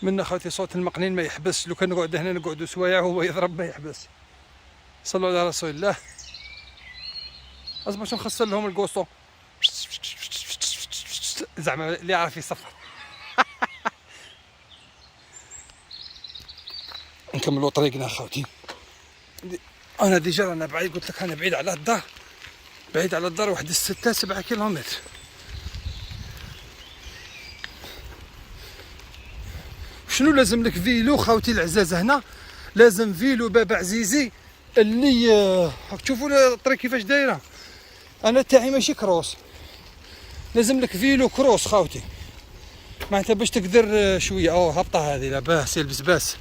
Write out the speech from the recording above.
من خوتي صوت المقنين ما يحبس، لو كان نقعد هنا نقعدوا سوايع وهو يضرب ما يحبس. صلوا على رسول الله. باش نخسر لهم الكوسو زعما اللي يعرف يصفر. نكملوا طريقنا خوتي. انا ديجا رانا بعيد، قلت لك انا بعيد على الدار، بعيد على الدار واحد 6-7 كيلومتر. شنو لازم لك؟ فيلو خوتي العزاز هنا، لازم فيلو بابا عزيزي اللي راك تشوفوا الطريق كيفاش دايره. انا تاعي ماشي كروس، لازم لك فيلو كروس خوتي، معناتها باش تقدر شويه. هابطه هذه لاباس، يلبس باس.